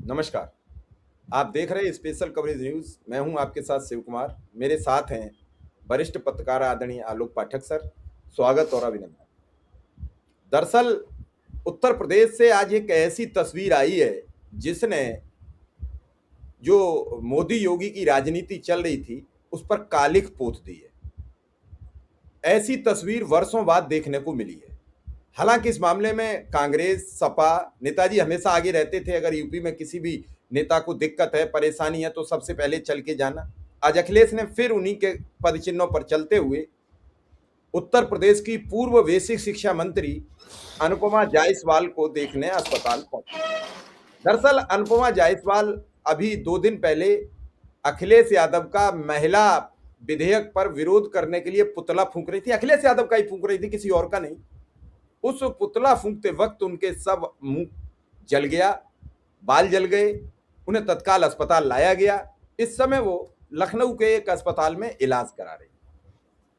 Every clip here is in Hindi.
नमस्कार। आप देख रहे हैं स्पेशल कवरेज न्यूज़। मैं हूं आपके साथ शिव कुमार। मेरे साथ हैं वरिष्ठ पत्रकार आदरणीय आलोक पाठक सर। स्वागत और अभिनंदन। दरअसल उत्तर प्रदेश से आज एक ऐसी तस्वीर आई है जिसने जो मोदी योगी की राजनीति चल रही थी उस पर कालिख पोत दी है। ऐसी तस्वीर वर्षों बाद देखने को मिली है। हालांकि इस मामले में कांग्रेस, सपा, नेताजी हमेशा आगे रहते थे। अगर यूपी में किसी भी नेता को दिक्कत है, परेशानी है तो सबसे पहले चल के जाना। आज अखिलेश ने फिर उन्हीं के पदचिन्हों पर चलते हुए उत्तर प्रदेश की पूर्व बेसिक शिक्षा मंत्री अनुपमा जायसवाल को देखने अस्पताल पहुंचे। दरअसल अनुपमा जायसवाल अभी 2 दिन पहले अखिलेश यादव का महिला विधेयक पर विरोध करने के लिए पुतला फूंक रही थी। अखिलेश यादव का ही फूंक रही थी, किसी और का नहीं। उस पुतला फूंकते वक्त उनके सब मुंह जल गया, बाल जल गए। उन्हें तत्काल अस्पताल लाया गया। इस समय वो लखनऊ के एक अस्पताल में इलाज करा रही।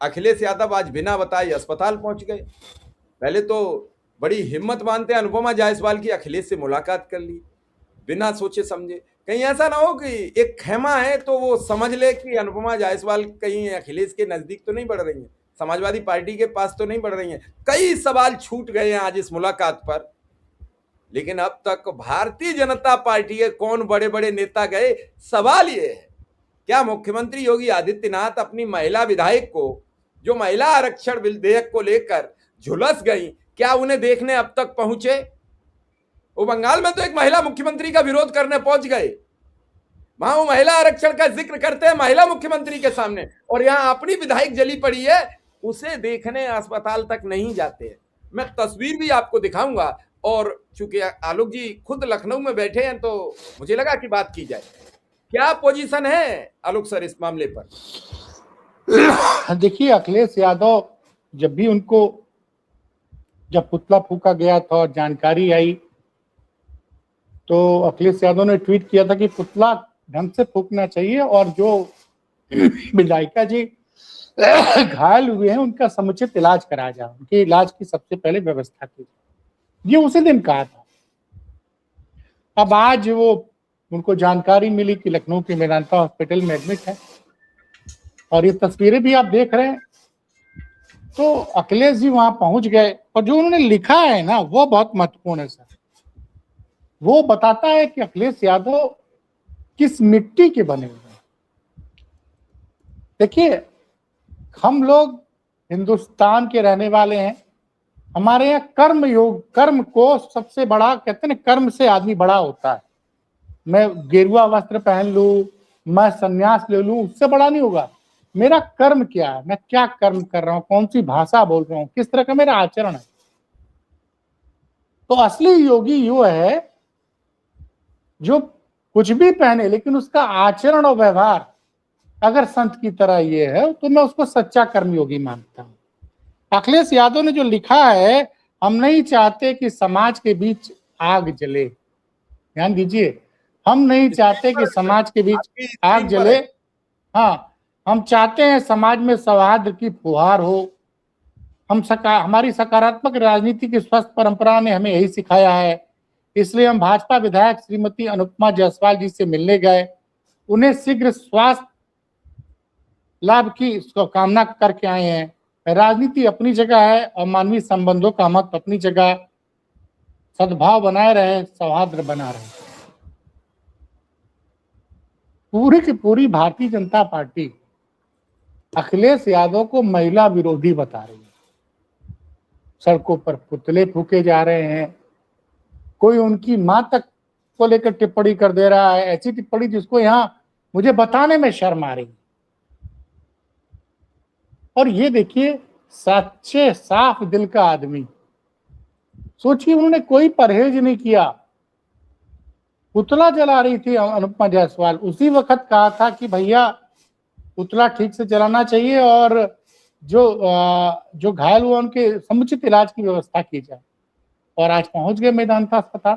अखिलेश यादव आज बिना बताए अस्पताल पहुंच गए। पहले तो बड़ी हिम्मत मानते हैं अनुपमा जायसवाल की, अखिलेश से मुलाकात कर ली बिना सोचे समझे। कहीं ऐसा ना हो कि एक खेमा है तो वो समझ ले कि अनुपमा जायसवाल कहीं अखिलेश के नजदीक तो नहीं बढ़ रही है, समाजवादी पार्टी के पास तो नहीं बढ़ रही हैं। कई सवाल छूट गए हैं आज इस मुलाकात पर। लेकिन अब तक भारतीय जनता पार्टी के कौन बड़े बड़े नेता गए, सवाल ये है क्या मुख्यमंत्री योगी आदित्यनाथ अपनी महिला विधायक को, जो महिला आरक्षण विधेयक को लेकर झुलस गई, क्या उन्हें देखने अब तक पहुंचे? वो बंगाल में तो एक महिला मुख्यमंत्री का विरोध करने पहुंच गए। वहां वो महिला आरक्षण का जिक्र करते हैं महिला मुख्यमंत्री के सामने, और यहां अपनी विधायक जली पड़ी है, उसे देखने अस्पताल तक नहीं जाते हैं। मैं तस्वीर भी आपको दिखाऊंगा। और चूंकि आलोक जी खुद लखनऊ में बैठे हैं तो मुझे लगा कि बात की जाए। क्या पोजीशन है आलोक सर इस मामले पर? देखिए, अखिलेश यादव जब पुतला फूका गया था और जानकारी आई तो अखिलेश यादव ने ट्वीट किया था कि पुतला ढंग से फूकना चाहिए और जो विधायिका जी घायल हुए हैं उनका समुचित इलाज कराया जाए, उनके इलाज की सबसे पहले व्यवस्था की जाए। ये उसी दिन कहा था। अब आज वो उनको जानकारी मिली कि लखनऊ के मेदांता हॉस्पिटल में एडमिट है और ये तस्वीरें भी आप देख रहे हैं। तो अखिलेश जी वहां पहुंच गए और जो उन्होंने लिखा है ना वो बहुत महत्वपूर्ण है सर। वो बताता है कि अखिलेश यादव किस मिट्टी के बने हुए हैं। देखिए, हम लोग हिंदुस्तान के रहने वाले हैं। हमारे यहाँ कर्म को सबसे बड़ा कहते हैं ना, कर्म से आदमी बड़ा होता है। मैं गेरुआ वस्त्र पहन लूं, मैं संन्यास ले लूं, उससे बड़ा नहीं होगा। मेरा कर्म क्या है, मैं क्या कर्म कर रहा हूं, कौन सी भाषा बोल रहा हूं, किस तरह का मेरा आचरण है। तो असली योगी यो है जो कुछ भी पहने लेकिन उसका आचरण और व्यवहार अगर संत की तरह ये है तो मैं उसको सच्चा कर्मयोगी मानता हूं। अखिलेश यादव ने जो लिखा है, हम नहीं चाहते कि समाज के बीच आग जले। ध्यान दीजिए, हम नहीं चाहते कि समाज के बीच आपकी आग स्क्रीन पर जले। है। हाँ, हम चाहते हैं समाज में सौहार्द की फुहार हो। हमारी सकारात्मक राजनीति की स्वस्थ परंपरा ने हमें यही सिखाया है। इसलिए हम भाजपा विधायक श्रीमती अनुपमा जायसवाल जी से मिलने गए। उन्हें शीघ्र स्वास्थ्य लाभ की कामना करके आए हैं। राजनीति अपनी जगह है और मानवीय संबंधों का महत्व अपनी जगह। सद्भाव बनाए रहे, सौहार्द बना रहे। पूरी की पूरी भारतीय जनता पार्टी अखिलेश यादव को महिला विरोधी बता रही है। सड़कों पर पुतले फूके जा रहे हैं, कोई उनकी मां तक को लेकर टिप्पणी कर दे रहा है, ऐसी टिप्पणी जिसको यहां मुझे बताने में शर्म आ रही। और ये देखिए, सच्चे साफ दिल का आदमी, सोचिए उन्होंने कोई परहेज नहीं किया। पुतला जला रही थी अनुपमा जायसवाल, उसी वक्त कहा था कि भैया पुतला ठीक से जलाना चाहिए और जो घायल हुआ उनके समुचित इलाज की व्यवस्था की जाए। और आज पहुंच गए मेदांता अस्पताल।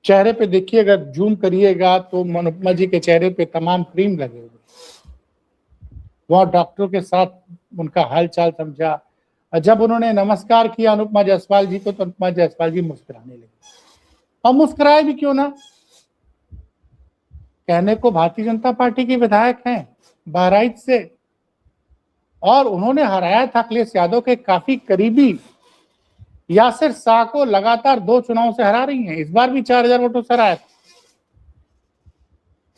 चेहरे पे देखिए, अगर जूम करिएगा तो अनुपमा जी के चेहरे पे तमाम क्रीम लगे हुए। वहां डॉक्टरों के साथ उनका हालचाल समझा और जब उन्होंने नमस्कार किया अनुपमा जायसवाल जी को तो अनुपमा जायसवाल जी मुस्कुराने लगी। और मुस्कुराए भी क्यों ना। कहने को भारतीय जनता पार्टी के विधायक हैं बहराइच से, और उन्होंने हराया था अखिलेश यादव के काफी करीबी यासिर शाह को, लगातार 2 चुनाव से हरा रही हैं। इस बार भी 4000 वोटों से हराया।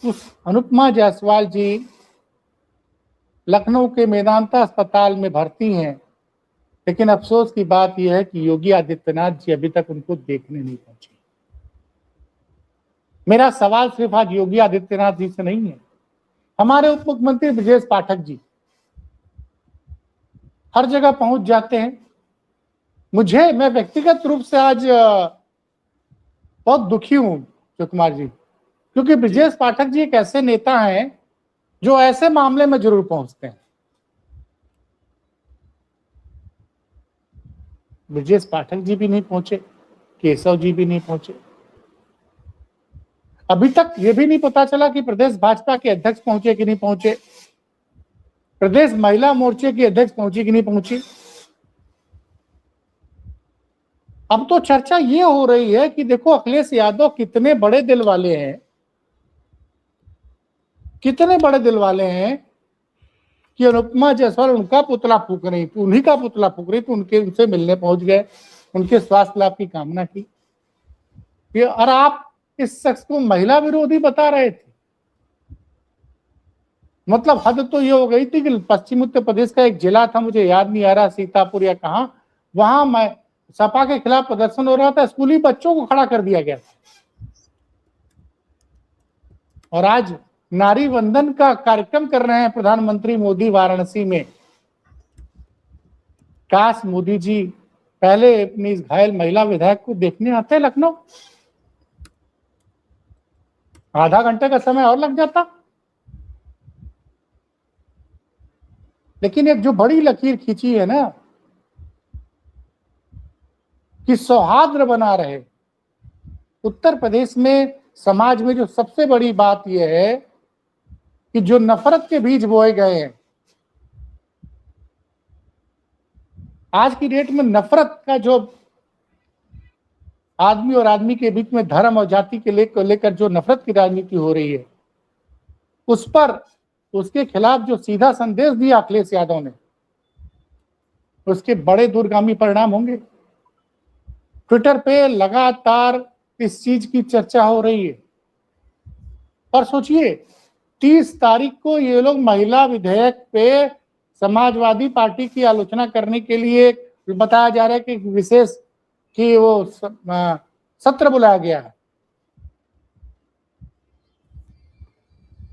उस अनुपमा जायसवाल जी लखनऊ के मेदांता अस्पताल में भर्ती हैं, लेकिन अफसोस की बात यह है कि योगी आदित्यनाथ जी अभी तक उनको देखने नहीं पहुंचे। मेरा सवाल सिर्फ आज योगी आदित्यनाथ जी से नहीं है, हमारे उप मुख्यमंत्री ब्रजेश पाठक जी हर जगह पहुंच जाते हैं। मैं व्यक्तिगत रूप से आज बहुत दुखी हूं शिव कुमार जी, क्योंकि ब्रजेश पाठक जी एक ऐसे नेता हैं जो ऐसे मामले में जरूर पहुंचते हैं। ब्रजेश पाठक जी भी नहीं पहुंचे, केशव जी भी नहीं पहुंचे। अभी तक यह भी नहीं पता चला कि प्रदेश भाजपा के अध्यक्ष पहुंचे कि नहीं पहुंचे, प्रदेश महिला मोर्चे की अध्यक्ष पहुंची कि नहीं पहुंची। अब तो चर्चा ये हो रही है कि देखो अखिलेश यादव कितने बड़े दिल वाले हैं, कितने बड़े दिल वाले हैं कि अनुपमा जायसवाल उनका पुतला फूक रही थी, उन्हीं का पुतला फूक रही थी, उनसे मिलने पहुंच गए, उनके स्वास्थ्य लाभ की कामना की। और आप इस शख्स को महिला विरोधी बता रहे थे। मतलब हद तो ये हो गई थी कि पश्चिम उत्तर प्रदेश का एक जिला था, मुझे याद नहीं आ रहा सीतापुर या कहां, वहां मैं सपा के खिलाफ प्रदर्शन हो रहा था, स्कूली बच्चों को खड़ा कर दिया गया था। और आज नारी वंदन का कार्यक्रम कर रहे हैं प्रधानमंत्री मोदी वाराणसी में। काश मोदी जी पहले अपनी इस घायल महिला विधायक को देखने आते लखनऊ, आधा घंटे का समय और लग जाता। लेकिन एक जो बड़ी लकीर खींची है ना कि सौहार्द बना रहे, उत्तर प्रदेश में समाज में जो सबसे बड़ी बात यह है कि जो नफरत के बीज बोए गए हैं, आज की डेट में नफरत का जो आदमी और आदमी के बीच में धर्म और जाति के लेकर जो नफरत की राजनीति हो रही है, उस पर उसके खिलाफ जो सीधा संदेश दिया अखिलेश यादव ने, उसके बड़े दूरगामी परिणाम होंगे। ट्विटर पे लगातार इस चीज की चर्चा हो रही है। और सोचिए 30 तारीख को ये लोग महिला विधेयक पे समाजवादी पार्टी की आलोचना करने के लिए बताया जा रहा है कि विशेष कि वो सत्र बुलाया गया है।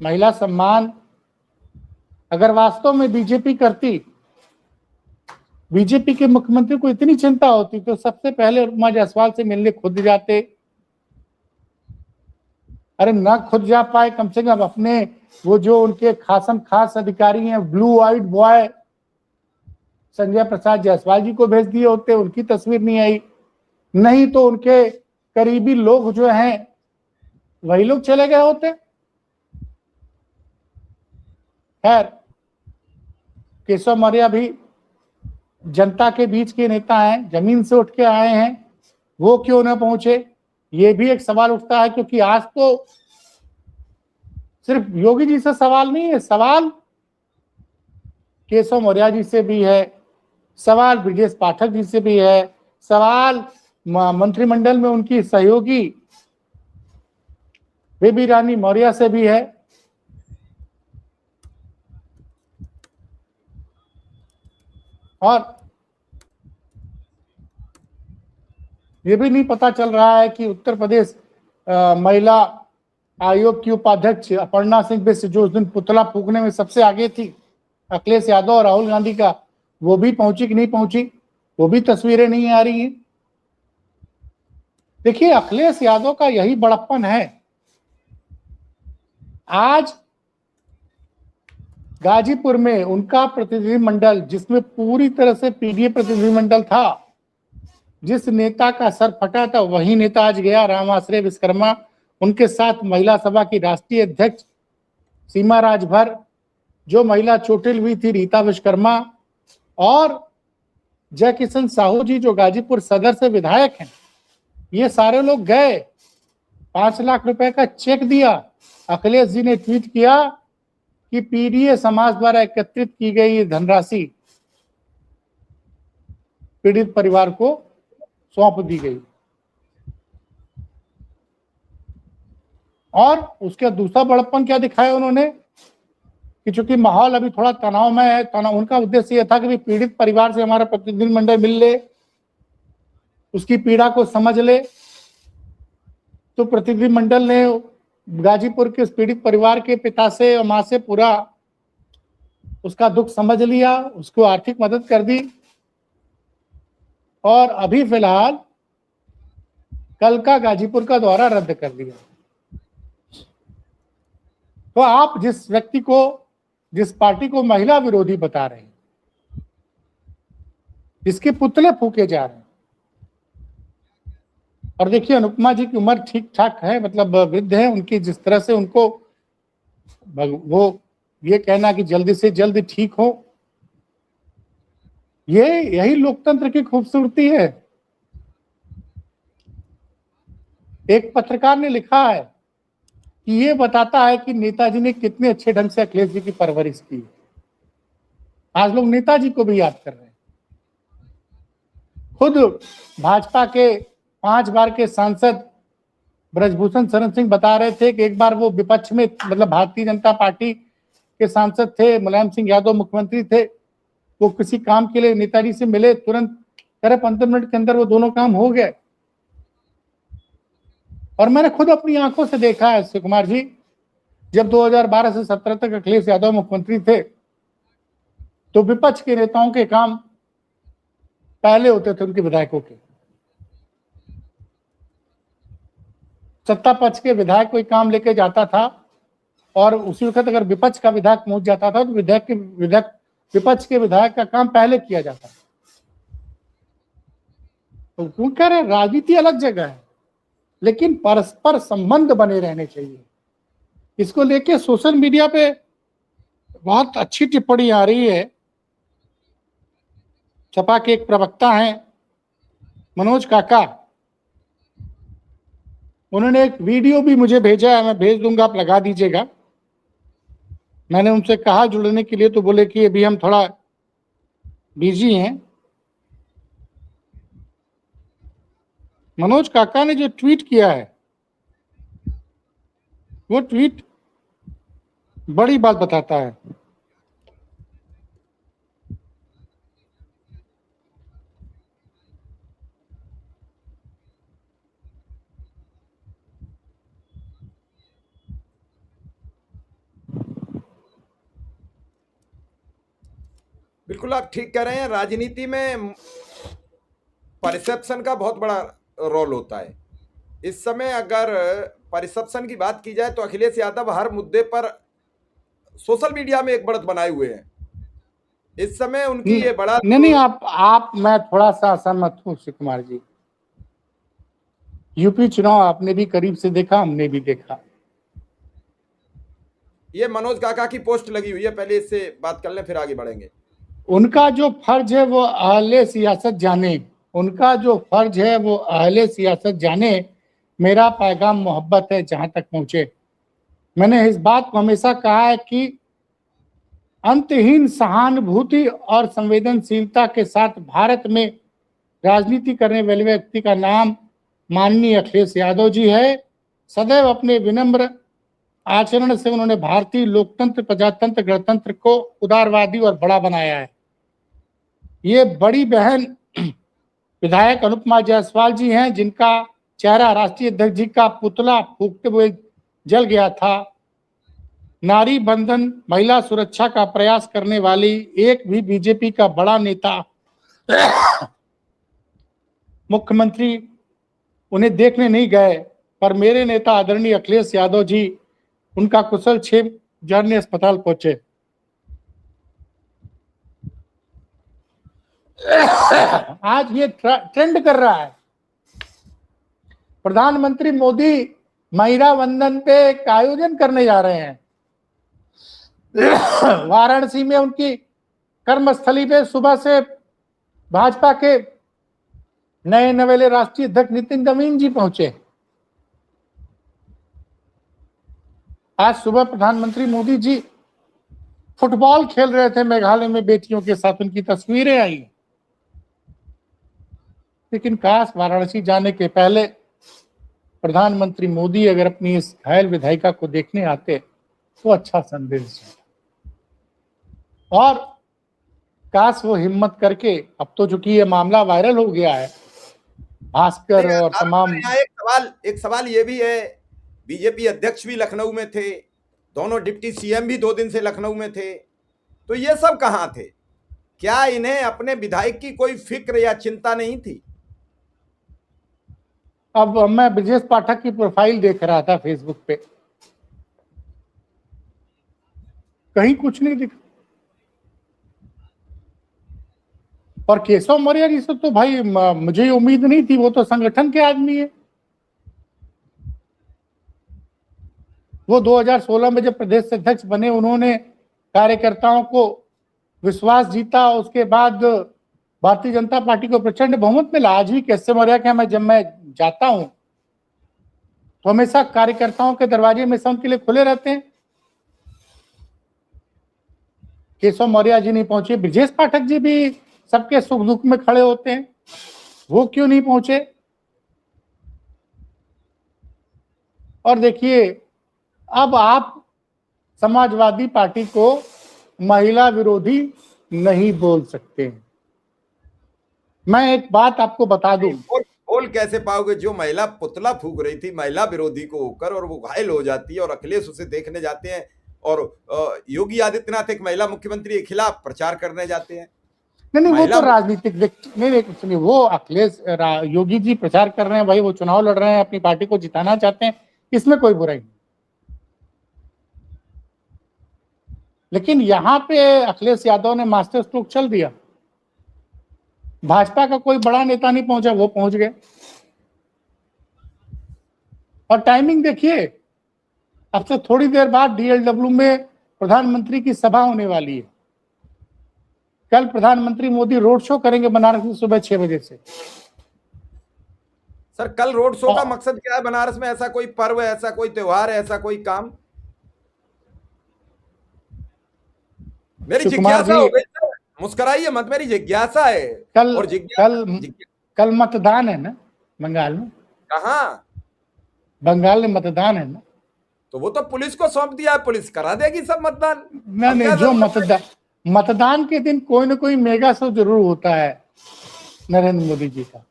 महिला सम्मान अगर वास्तव में बीजेपी करती, बीजेपी के मुख्यमंत्री को इतनी चिंता होती तो सबसे पहले अनुपमा जायसवाल से मिलने खुद जाते। अरे ना खुद जा पाए, कम से कम अपने वो जो उनके खास अधिकारी हैं, blue eyed boy Sanjay Prasad Jaiswal जी को भेज दिए होते, उनकी तस्वीर नहीं आई। नहीं तो उनके करीबी लोग जो हैं वही लोग चले गए होते। खैर, केशव मौर्य भी जनता के बीच के नेता हैं, जमीन से उठ के आए हैं, वो क्यों ना पहुंचे, ये भी एक सवाल उठता है। क्योंकि आज तो सिर्फ योगी जी से सवाल नहीं है, सवाल केशव मौर्य जी से भी है, सवाल ब्रजेश पाठक जी से भी है, सवाल मंत्रिमंडल में उनकी सहयोगी बेबी रानी मौर्य से भी है। और ये भी नहीं पता चल रहा है कि उत्तर प्रदेश महिला आयोग की उपाध्यक्ष अपर्णा सिंह बिष्ट, जो उस दिन पुतला फूकने में सबसे आगे थी अखिलेश यादव और राहुल गांधी का, वो भी पहुंची कि नहीं पहुंची, वो भी तस्वीरें नहीं आ रही हैं। देखिए अखिलेश यादव का यही बड़प्पन है। आज गाजीपुर में उनका प्रतिनिधिमंडल, जिसमें पूरी तरह से पीडीए प्रतिनिधिमंडल था, जिस नेता का सर फटा था वही नेता आज गया, रामाश्रय विश्वकर्मा, उनके साथ महिला सभा की राष्ट्रीय अध्यक्ष सीमा राजभर, जो महिला चोटिल हुई थी रीता विश्वकर्मा, और जय किशन साहू जी जो गाजीपुर सदर से विधायक हैं, ये सारे लोग गए 5 लाख रुपए का चेक दिया। अखिलेश जी ने ट्वीट किया कि पीडीए समाज द्वारा एकत्रित की गई धनराशि पीड़ित परिवार को सौंप दी गई। और उसका दूसरा बड़प्पन क्या दिखाया उन्होंने कि चूंकि माहौल अभी थोड़ा तनाव में है, तनाव, उनका उद्देश्य यह था कि पीड़ित परिवार से हमारा प्रतिनिधिमंडल मिल ले, उसकी पीड़ा को समझ ले। तो प्रतिनिधिमंडल ने गाजीपुर के पीड़ित परिवार के पिता से और मां से पूरा उसका दुख समझ लिया, उसको आर्थिक मदद कर दी। और अभी फिलहाल कल का गाजीपुर का दौरा रद्द कर दिया। तो आप जिस व्यक्ति को, जिस पार्टी को महिला विरोधी बता रहे हैं, जिसके पुतले फूके जा रहे हैं, और देखिए अनुपमा जी की उम्र ठीक ठाक है, मतलब वृद्ध है, उनकी जिस तरह से उनको वो ये कहना कि जल्दी से जल्द ठीक हो, ये यही लोकतंत्र की खूबसूरती है। एक पत्रकार ने लिखा है कि ये बताता है कि नेताजी ने कितने अच्छे ढंग से अखिलेश जी की परवरिश की। आज लोग नेताजी को भी याद कर रहे हैं। खुद भाजपा के 5 बार के सांसद ब्रजभूषण शरण सिंह बता रहे थे कि एक बार वो विपक्ष में, मतलब भारतीय जनता पार्टी के सांसद थे, मुलायम सिंह यादव मुख्यमंत्री थे, वो किसी काम के लिए नेताजी से मिले, तुरंत करीब 15 मिनट के अंदर वो दोनों काम हो गए। और मैंने खुद अपनी आंखों से देखा है शिव कुमार जी, जब 2012 से 17 तक अखिलेश यादव मुख्यमंत्री थे तो विपक्ष के नेताओं के काम पहले होते थे उनके विधायकों के। सत्ता पक्ष के विधायक कोई काम लेके जाता था और उसी वक्त अगर विपक्ष का विधायक पहुंच जाता था तो विपक्ष के विधायक का काम पहले किया जाता। तो क्यों कह रहे, राजनीति अलग जगह है, लेकिन परस्पर संबंध बने रहने चाहिए। इसको लेके सोशल मीडिया पे बहुत अच्छी टिप्पणी आ रही है। सपा के एक प्रवक्ता हैं मनोज काका, उन्होंने एक वीडियो भी मुझे भेजा है, मैं भेज दूंगा, आप लगा दीजिएगा। मैंने उनसे कहा जुड़ने के लिए तो बोले कि अभी हम थोड़ा बिजी हैं। मनोज काका ने जो ट्वीट किया है वो ट्वीट बड़ी बात बताता है। बिल्कुल आप ठीक कह रहे हैं। राजनीति में परसेप्शन का बहुत बड़ा रोल होता है। इस समय अगर परसेप्शन की बात की जाए तो अखिलेश यादव हर मुद्दे पर सोशल मीडिया में एक बढ़त बनाए हुए हैं। इस समय उनकी ये बड़ा नहीं, आप मैं थोड़ा सा असहमत हूं शिव कुमार जी। यूपी चुनाव आपने भी करीब से देखा, हमने भी देखा। ये मनोज काका की पोस्ट लगी हुई है, पहले इससे बात कर लें फिर आगे बढ़ेंगे। उनका जो फर्ज है वो अहले सियासत जाने, उनका जो फर्ज है वो अहले सियासत जाने। मेरा पैगाम मोहब्बत है जहां तक पहुंचे। मैंने इस बात को हमेशा कहा है कि अंतहीन सहानुभूति और संवेदनशीलता के साथ भारत में राजनीति करने वाले व्यक्ति का नाम माननीय अखिलेश यादव जी है। सदैव अपने विनम्र आचरण से उन्होंने भारतीय लोकतंत्र, प्रजातंत्र, गणतंत्र को उदारवादी और बड़ा बनाया है। ये बड़ी बहन विधायक अनुपमा जायसवाल जी हैं, जिनका चेहरा राष्ट्रीय अध्यक्ष जी का पुतला फूकते हुए जल गया था। नारी बंधन, महिला सुरक्षा का प्रयास करने वाली एक भी बीजेपी का बड़ा नेता, मुख्यमंत्री उन्हें देखने नहीं गए। पर मेरे नेता आदरणीय अखिलेश यादव जी, उनका कुशल क्षेम जानने अस्पताल पहुंचे। आज ये ट्रेंड कर रहा है। प्रधानमंत्री मोदी महिला वंदन पे एक आयोजन करने जा रहे हैं वाराणसी में। उनकी कर्मस्थली पे सुबह से भाजपा के नए नवेले राष्ट्रीय अध्यक्ष नितिन नवीन जी पहुंचे। आज सुबह प्रधानमंत्री मोदी जी फुटबॉल खेल रहे थे मेघालय में बेटियों के साथ, उनकी तस्वीरें आई। लेकिन काश वाराणसी जाने के पहले प्रधानमंत्री मोदी अगर अपनी इस घायल विधायिका को देखने आते तो अच्छा संदेश देता। और काश वो हिम्मत करके, अब तो चूंकि ये मामला वायरल हो गया है, भास्कर और तमाम, यहाँ एक सवाल ये भी है, बीजेपी अध्यक्ष भी लखनऊ में थे, दोनों डिप्टी सीएम भी 2 दिन से लखनऊ में थे, तो ये सब कहां थे? क्या इन्हें अपने विधायक की कोई फिक्र या चिंता नहीं थी? अब मैं ब्रजेश पाठक की प्रोफाइल देख रहा था फेसबुक पे, कहीं कुछ नहीं दिखा। और केशव मौर्य जी से तो भाई मुझे उम्मीद नहीं थी, वो तो संगठन के आदमी है। वो 2016 में जब प्रदेश अध्यक्ष बने, उन्होंने कार्यकर्ताओं को विश्वास जीता, उसके बाद भारतीय जनता पार्टी को प्रचंड बहुमत मिला। आज भी केशव मौर्य के जब मैं जाता हूं तो हमेशा कार्यकर्ताओं के दरवाजे हमेशा उनके लिए खुले रहते हैं। केशव मौर्य जी नहीं पहुंचे, ब्रजेश पाठक जी भी सबके सुख दुख में खड़े होते हैं, वो क्यों नहीं पहुंचे? और देखिए, अब आप समाजवादी पार्टी को महिला विरोधी नहीं बोल सकते। मैं एक बात आपको बता दूं, बोल कैसे पाओगे? जो महिला पुतला फूंक रही थी महिला विरोधी को होकर, और वो घायल हो जाती है, और अखिलेश उसे देखने जाते हैं, और योगी आदित्यनाथ एक महिला मुख्यमंत्री के खिलाफ प्रचार करने जाते हैं। नहीं, वो तो राजनीतिक व्यक्ति नहीं, सुनिए, वो अखिलेश योगी जी प्रचार कर रहे हैं भाई, वो चुनाव लड़ रहे हैं, अपनी पार्टी को जिताना चाहते हैं, इसमें कोई बुराई नहीं। लेकिन यहां पे अखिलेश यादव ने मास्टर स्ट्रोक चल दिया। भाजपा का कोई बड़ा नेता नहीं पहुंचा, वो पहुंच गए। और टाइमिंग देखिए, अब से थोड़ी देर बाद डीएलडब्ल्यू में प्रधानमंत्री की सभा होने वाली है। कल प्रधानमंत्री मोदी रोड शो करेंगे बनारस में सुबह 6 बजे से। सर, कल रोड शो का मकसद क्या है? बनारस में ऐसा कोई पर्व है, ऐसा कोई त्योहार है, ऐसा कोई काम? मेरी जिज्ञासा हो गई सर, मुस्कुराइए मत, मेरी जिज्ञासा है। कल मतदान है ना बंगाल में? कहाँ? बंगाल में मतदान है ना, तो वो तो पुलिस को सौंप दिया है, पुलिस करा देगी सब मतदान। नहीं, जो मतदान के दिन कोई ना कोई मेगा शो जरूर होता है नरेंद्र मोदी जी का,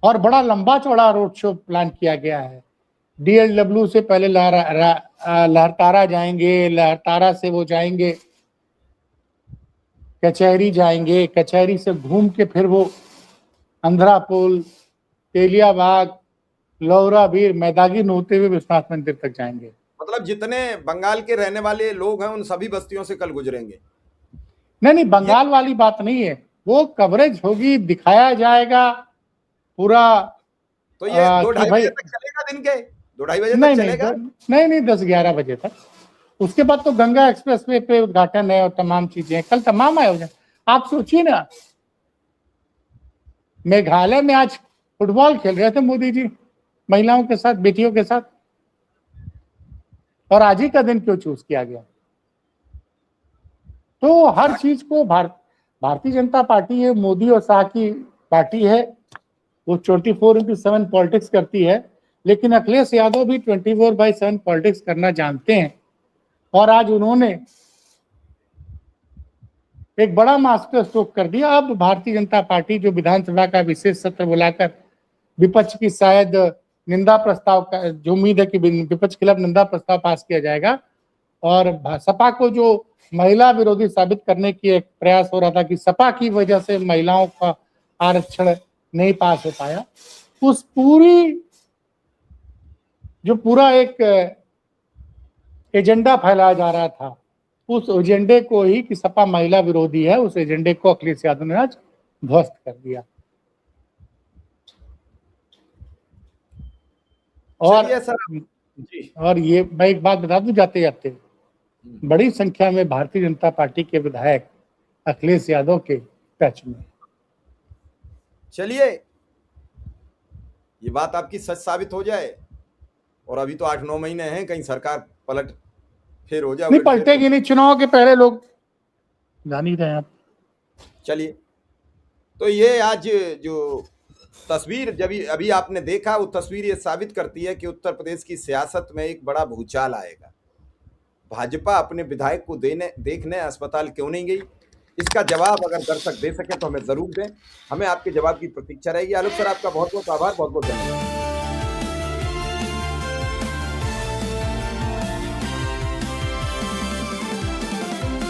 और बड़ा लंबा चौड़ा रोड शो प्लान किया गया है। डीएलडब्ल्यू से पहले लहरतारा जाएंगे, लहरतारा से वो जाएंगे कचहरी जाएंगे, कचहरी से घूम के फिर वो अंधरा पुल, तेलियाबाग, लौरा वीर, मैदागिन होते हुए विश्वनाथ मंदिर तक जाएंगे। मतलब जितने बंगाल के रहने वाले लोग हैं उन सभी बस्तियों से कल गुजरेंगे? नहीं, बंगाल वाली बात नहीं है, वो कवरेज होगी, दिखाया जाएगा पूरा। तो ये 2-2:30 बजे तक चलेगा, दिन के 2-2:30 बजे तक चलेगा? नहीं, 10-11 बजे तक। उसके बाद तो गंगा एक्सप्रेसवे पे उद्घाटन है और तमाम चीजें, कल तमाम आयोजन। आप सोचिए ना, मेघालय में आज फुटबॉल खेल रहे थे मोदी जी महिलाओं के साथ, बेटियों के साथ, और आज ही का दिन क्यों चूज किया गया? तो हर चीज को भारतीय जनता पार्टी है, मोदी और शाह की पार्टी है, वो 24/7 पॉलिटिक्स करती है। लेकिन अखिलेश यादव भी 24/7 पॉलिटिक्स करना जानते हैं, और आज उन्होंने एक बड़ा मास्टर स्ट्रोक कर दिया। अब भारतीय जनता पार्टी जो विधानसभा का विशेष सत्र बुलाकर विपक्ष की शायद निंदा प्रस्ताव का, जो उम्मीद है कि विपक्ष के खिलाफ निंदा प्रस्ताव पास किया जाएगा, और सपा को जो महिला विरोधी साबित करने की एक प्रयास हो रहा था कि सपा की वजह से महिलाओं का आरक्षण नहीं पास हो पाया, उस पूरा एक एजेंडा फैलाया जा रहा था, उस एजेंडे को ही कि सपा महिला विरोधी है, उस एजेंडे को अखिलेश यादव ने आज ध्वस्त कर दिया। और ये मैं एक बात बता दूं जाते जाते, बड़ी संख्या में भारतीय जनता पार्टी के विधायक अखिलेश यादव के टच में। चलिए, ये बात आपकी सच साबित हो जाए और अभी तो 8-9 महीने हैं, कहीं सरकार पलट फिर हो जाए नहीं उलट फेर पलटेगी नहीं, चुनाव के पहले लोग जान ही रहे हैं आप। चलिए, तो ये आज जो तस्वीर जब अभी आपने देखा, वो तस्वीर ये साबित करती है कि उत्तर प्रदेश की सियासत में एक बड़ा भूचाल आएगा। भाजपा अपने विधायक को देखने अस्पताल क्यों नहीं गई, इसका जवाब अगर दर्शक दे सके तो हमें जरूर दें। हमें आपके जवाब की प्रतीक्षा रहेगी। आलोक सर, आपका बहुत बहुत आभार, बहुत बहुत धन्यवाद।